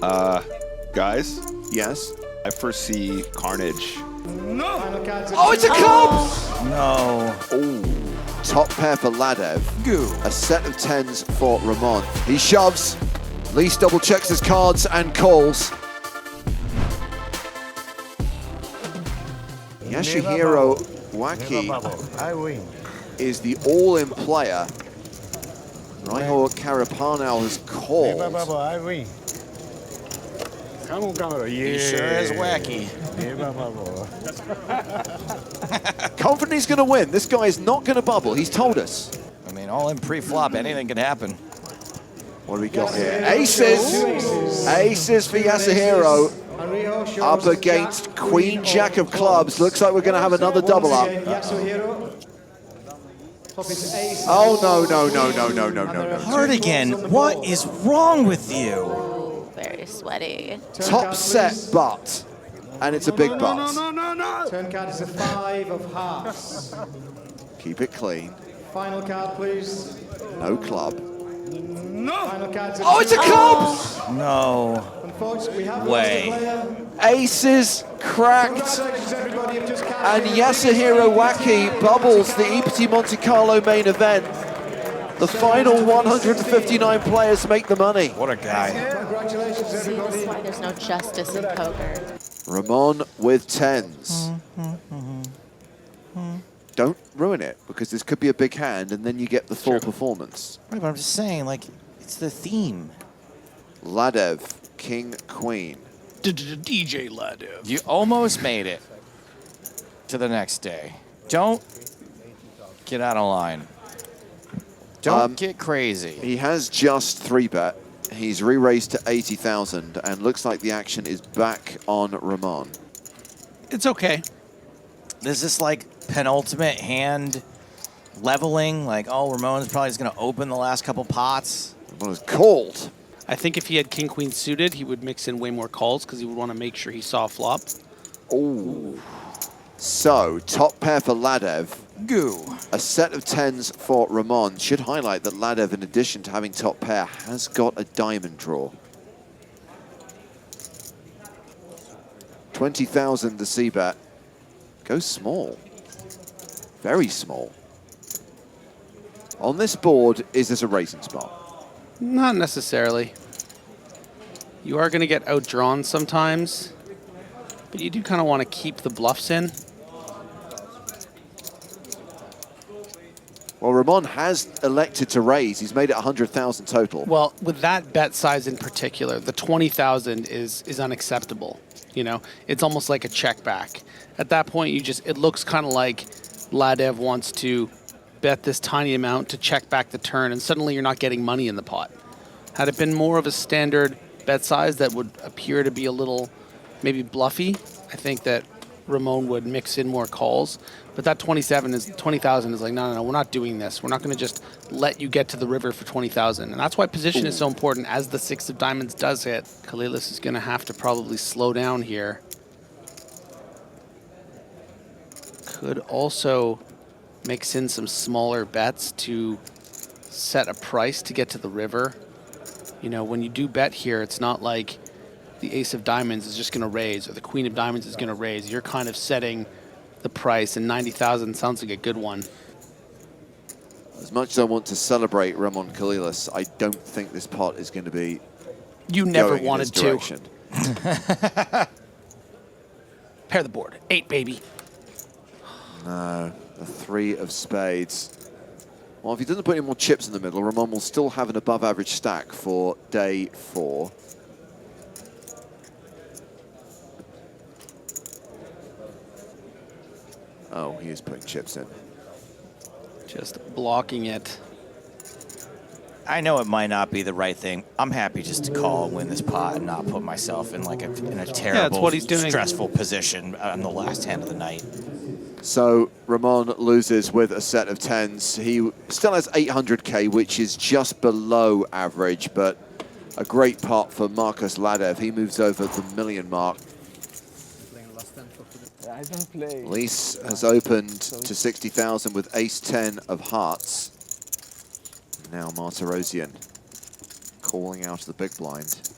Guys, Yes. I foresee carnage. Oh, it's a club! No. Oh, top pair for Ladev. Goo. A set of 10s for Ramon. He shoves. Lease double checks his cards and calls. Yasuhiro Waki I win. is the all-in player. Raiho Karapanau has called. I win. Come on, camera. Yeah. He sure is wacky. Confident he's going to win. This guy is not going to bubble. He's told us. I mean, all in pre-flop, anything can happen. What do we got here? Aces. Aces for Yasuhiro. Up against Queen Jack of Clubs. Looks like we're going to have another double up. Oh, no. Hard again. What is wrong with you? Very sweaty. Top set butt. And it's a big butt. Turn card is a 5 of hearts. Keep it clean. Final card, please. No club. Final card is a Oh, it's a club! No. Unfortunately, we have Way. lost a player. Aces cracked. Congratulations, everybody. You've just And Yasuhiro Waki bubbles the EPT Monte Carlo main event. The final 159 players make the money. What a guy. Congratulations, See, this everybody. is why there's no justice in poker. Ramon with 10s. Don't ruin it, because this could be a big hand, and then you get the full performance. Right, but I'm just saying, like, it's the theme. Ladev, King, Queen. DJ Ladev. You almost made it to the next day. Don't get out of line. Don't get crazy. He has just 3-bet. He's re-raised to 80,000, and looks like the action is back on Ramon. It's okay. Is this like penultimate hand leveling? Like, oh, Ramon's probably just going to open the last couple pots. Ramon is called. I think if he had King Queen suited, he would mix in way more calls because he would want to make sure he saw a flop. Oh. So, top pair for Ladev. Goo. A set of 10s for Ramon. Should highlight that Ladev, in addition to having top pair, has got a diamond draw. 20,000 the C-bet. Goes small. Very small. On this board, is this a racing spot? Not necessarily. You are going to get outdrawn sometimes, but you do kind of want to keep the bluffs in. Well, Ramon has elected to raise. He's made it 100,000 total. Well, with that bet size in particular, the 20,000 is unacceptable. You know, it's almost like a check back. At that point, it looks kind of like Ladev wants to bet this tiny amount to check back the turn, and suddenly you're not getting money in the pot. Had it been more of a standard bet size that would appear to be a little maybe bluffy, I think that Ramon would mix in more calls. But that 20,000 is like, no, we're not doing this. We're not going to just let you get to the river for 20,000. And that's why position is so important. As the 6 of diamonds does hit, Kalilis is going to have to probably slow down here. Could also mix in some smaller bets to set a price to get to the river. You know, when you do bet here, it's not like the ace of diamonds is just going to raise or the queen of diamonds is going to raise. You're kind of setting the price, and 90,000 sounds like a good one. As much as I want to celebrate Ramon Kalilis, I don't think this pot is going to be You never going in wanted this direction. to. Pair the board. 8, baby. No, the 3 of spades. Well, if he doesn't put any more chips in the middle, Ramon will still have an above-average stack for day 4. Oh, he is putting chips in. Just blocking it. I know it might not be the right thing. I'm happy just to call and win this pot and not put myself in like in a terrible, what he's doing. stressful position on the last hand of the night. So Ramon loses with a set of 10s. He still has 800k, which is just below average, but a great pot for Marcus Ladev. He moves over the million mark. Lease has opened to 60,000 with ace-10 of hearts. Now Martirosian calling out of the big blind.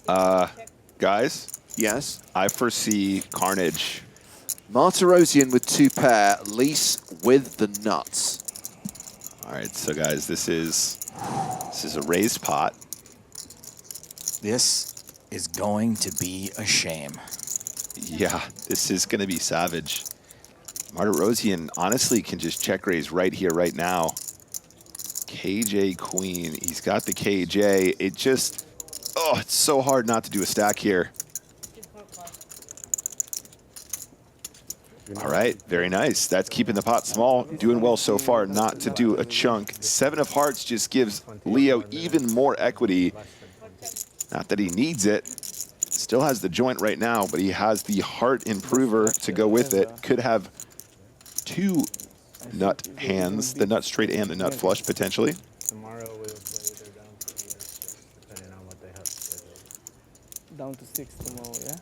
Guys, Yes. I foresee carnage. Martirosian with 2 pair, Lease with the nuts. All right, so guys, this is a raised pot. This is going to be a shame. Yeah, this is going to be savage. Martirosian honestly can just check raise right here, right now. KJ Queen, he's got the KJ. It just, oh, it's so hard not to do a stack here. All right, very nice. That's keeping the pot small. Doing well so far not to do a chunk. 7 of hearts just gives Leo even more equity. Not that he needs it. Still has the joint right now, but he has the heart improver to go with it. Could have 2 nut hands, the nut straight and the nut flush potentially. Tomorrow we'll play either down to either 6, depending on what they have scheduled. Down to 6 tomorrow, yeah?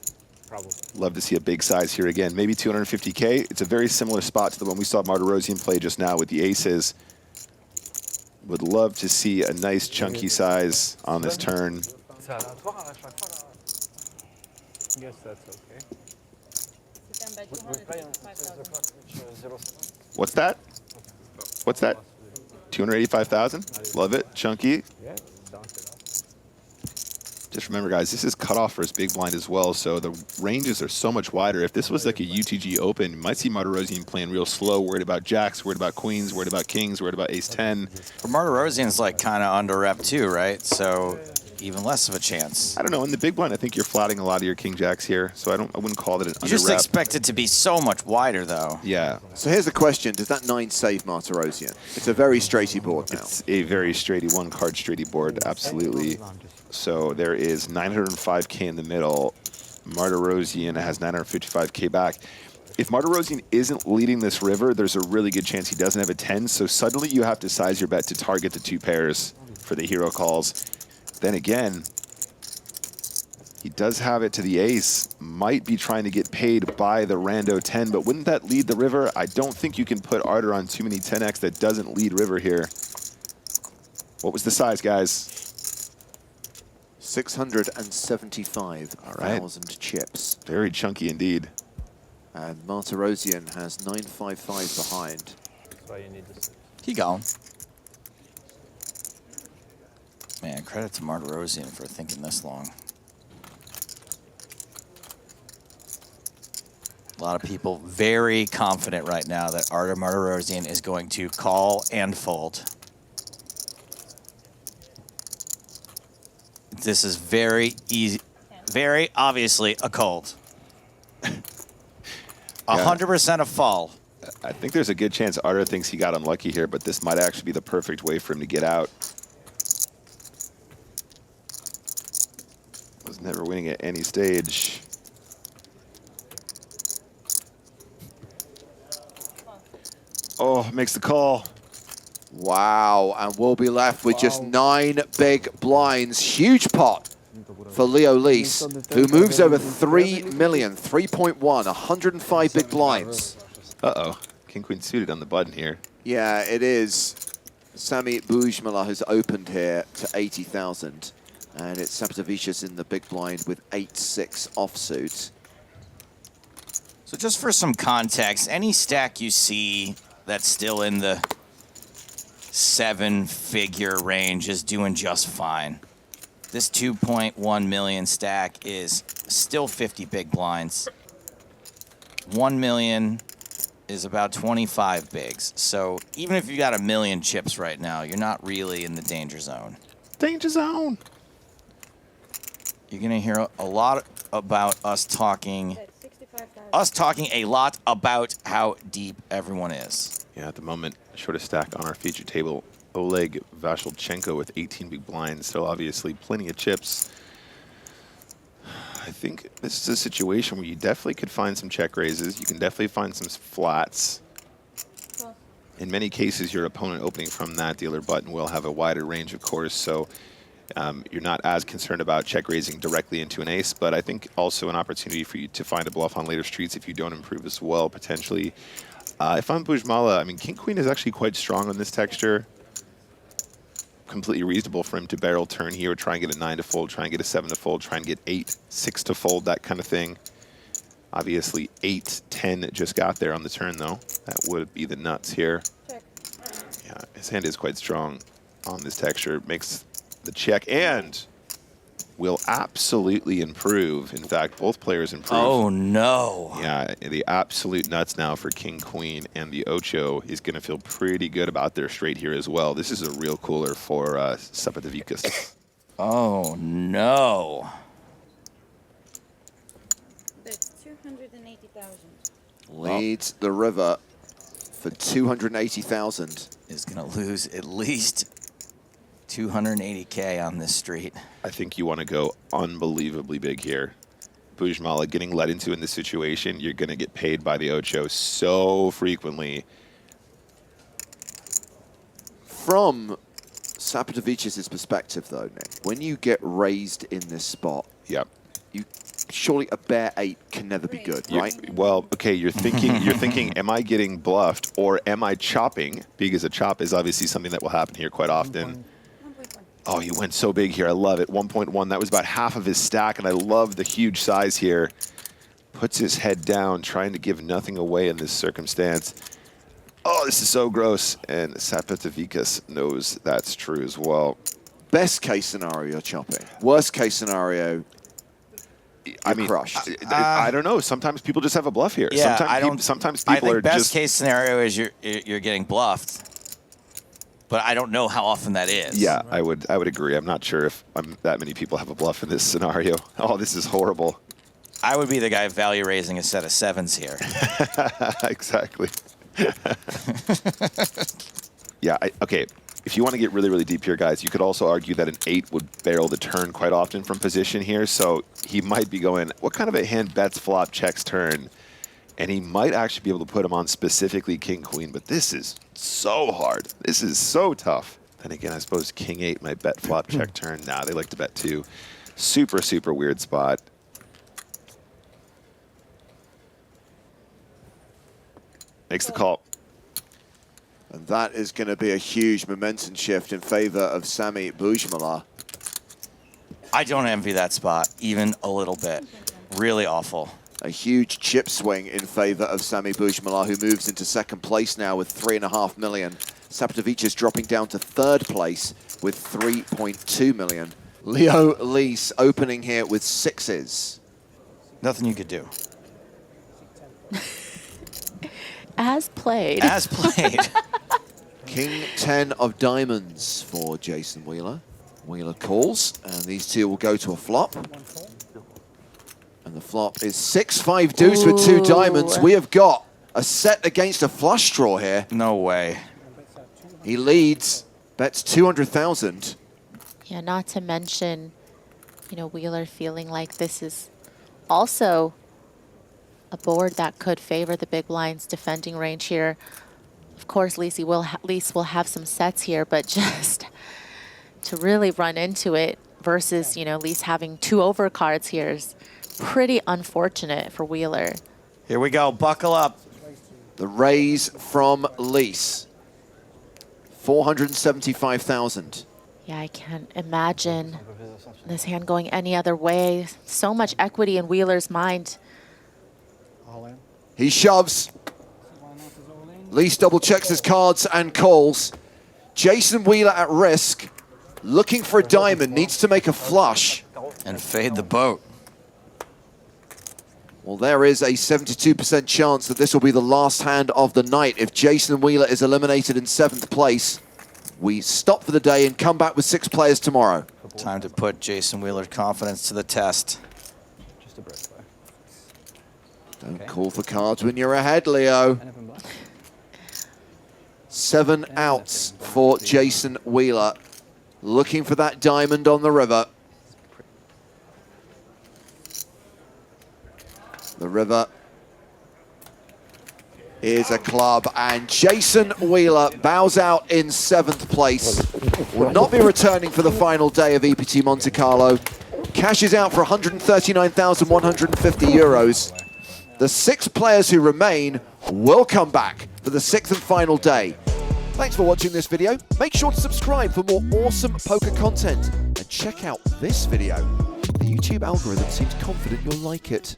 Probably. Love to see a big size here again. Maybe 250K. It's a very similar spot to the one we saw Martirosian play just now with the aces. Would love to see a nice chunky size on this turn. Guess that's okay. What's that? What's that? 285,000? Love it. Chunky. Yeah, dunk it up. Just remember, guys, this is cut off for his big blind as well, so the ranges are so much wider. If this was like a UTG Open, you might see Martirosian playing real slow, worried about jacks, worried about queens, worried about kings, worried about ace-10. But Martirosian's like kind of under rep too, right? So even less of a chance. I don't know. In the big blind, I think you're flatting a lot of your king jacks here, so I wouldn't call it an You under just rep. expect it to be so much wider, though. Yeah. So here's the question, does that 9 save Martirosian? It's a very straighty board now. It's a very straighty, 1-card straighty board, absolutely. So there is 905K in the middle. Martirosian has 955K back. If Martirosian isn't leading this river, there's a really good chance he doesn't have a 10, so suddenly you have to size your bet to target the 2 pairs for the hero calls. Then again, he does have it to the ace. Might be trying to get paid by the rando 10, but wouldn't that lead the river? I don't think you can put Arter on too many 10x that doesn't lead river here. What was the size, guys? 675,000 chips. Very chunky indeed. And Martirosian has 955 behind. That's why you need this. He gone. Man, credit to Martirosian for thinking this long. A lot of people very confident right now that Arter Martirosian is going to call and fold. This is very easy, very obviously a cold. 100% a fall. I think there's a good chance Arter thinks he got unlucky here, but this might actually be the perfect way for him to get out. Was never winning at any stage. Oh, makes the call. Wow, and we'll be left with just 9 big blinds. Huge pot for Leo Lease, who moves over 3 million, 3.1, 105 big blinds. Uh-oh. King Queen suited on the button here. Yeah, it is. Sami Bujmala has opened here to 80,000. And it's Saptavicius in the big blind with 8-6 offsuit. So just for some context, any stack you see that's still in the 7-figure range is doing just fine. This 2.1 million stack is still 50 big blinds. 1 million is about 25 bigs. So even if you got 1 million chips right now, you're not really in the danger zone. Danger zone. You're gonna hear a lot about us talking a lot about how deep everyone is. Yeah, at the moment, shortest stack on our feature table, Oleg Vashelchenko with 18 big blinds, so obviously plenty of chips. I think this is a situation where you definitely could find some check raises. You can definitely find some flats. In many cases, your opponent opening from that dealer button will have a wider range, of course, so you're not as concerned about check raising directly into an ace, but I think also an opportunity for you to find a bluff on later streets if you don't improve as well, potentially. If I'm Bujmala, I mean, King Queen is actually quite strong on this texture. completely reasonable for him to barrel turn here, try and get a 9 to fold, try and get a 7 to fold, try and get 8, 6 to fold, that kind of thing. Obviously, 8, 10 just got there on the turn, though. That would be the nuts here. Yeah, his hand is quite strong on this texture. Makes the check and will absolutely improve. In fact, both players improve. Oh, no. Yeah, the absolute nuts now for King, Queen, and the Ocho is going to feel pretty good about their straight here as well. This is a real cooler for Sapatavikas. Oh, no. That's 280,000. Leads the river for 280,000. Is going to lose at least 280K on this street. I think you want to go unbelievably big here. Bujmala getting led into in this situation, you're going to get paid by the Ocho so frequently. From Sapatavich's perspective, though, Nick, when you get raised in this spot, Yep. surely a bear 8 can never be good, right? Well, okay, you're thinking, am I getting bluffed or am I chopping? Because a chop is obviously something that will happen here quite often. Oh, he went so big here. I love it. 1.1. That was about half of his stack, and I love the huge size here. Puts his head down, trying to give nothing away in this circumstance. Oh, this is so gross. And Sapatavikas knows that's true as well. Best case scenario, you're chopping. Worst case scenario, I mean, crushed. I don't know. Sometimes people just have a bluff here. Yeah, Sometimes I people think are best just case scenario is you're getting bluffed. But I don't know how often that is. Yeah, I would agree. I'm not sure if that many people have a bluff in this scenario. Oh, this is horrible. I would be the guy value raising a set of 7s here. Exactly. Yeah, okay. If you want to get really, really deep here, guys, you could also argue that an 8 would barrel the turn quite often from position here. So he might be going, what kind of a hand bets flop, checks turn? And he might actually be able to put him on specifically King, Queen. But this is so hard. This is so tough. Then again, I suppose King 8 might bet flop, check turn. Nah, they like to bet 2. Super, super weird spot. Makes the call. And that is going to be a huge momentum shift in favor of Sami Bujmala. I don't envy that spot, even a little bit. Really awful. A huge chip swing in favor of Sami Bujmala, who moves into second place now with 3.5 million. Sapatavich's dropping down to third place with 3.2 million. Leo Lees opening here with 6s. Nothing you could do. As played. As played. King 10 of diamonds for Jason Wheeler. Wheeler calls, and these two will go to a flop. And the flop is 6-5 deuce with 2 diamonds. We have got a set against a flush draw here. No way. He leads, bets 200,000. Yeah, not to mention, you know, Wheeler feeling like this is also a board that could favor the big blind's defending range here. Of course, Lease will have some sets here, but just to really run into it versus, you know, Lease having 2 overcards here is pretty unfortunate for Wheeler. Here we go. Buckle up. The raise from Lease, 475,000. Yeah, I can't imagine this hand going any other way. So much equity in Wheeler's mind. He shoves. Lease double checks his cards and calls. Jason Wheeler at risk, looking for a diamond, needs to make a flush. And fade the boat. Well, there is a 72% chance that this will be the last hand of the night. If Jason Wheeler is eliminated in 7th place, we stop for the day and come back with 6 players tomorrow. Time to put Jason Wheeler's confidence to the test. Just a break. Don't call for cards when you're ahead, Leo. 7 outs for Jason Wheeler, looking for that diamond on the river. The river is a club, and Jason Wheeler bows out in 7th place. Will not be returning for the final day of EPT Monte Carlo. Cashes out for 139,150 euros. The 6 players who remain will come back for the 6th and final day. Thanks for watching this video. Make sure to subscribe for more awesome poker content. And check out this video. The YouTube algorithm seems confident you'll like it.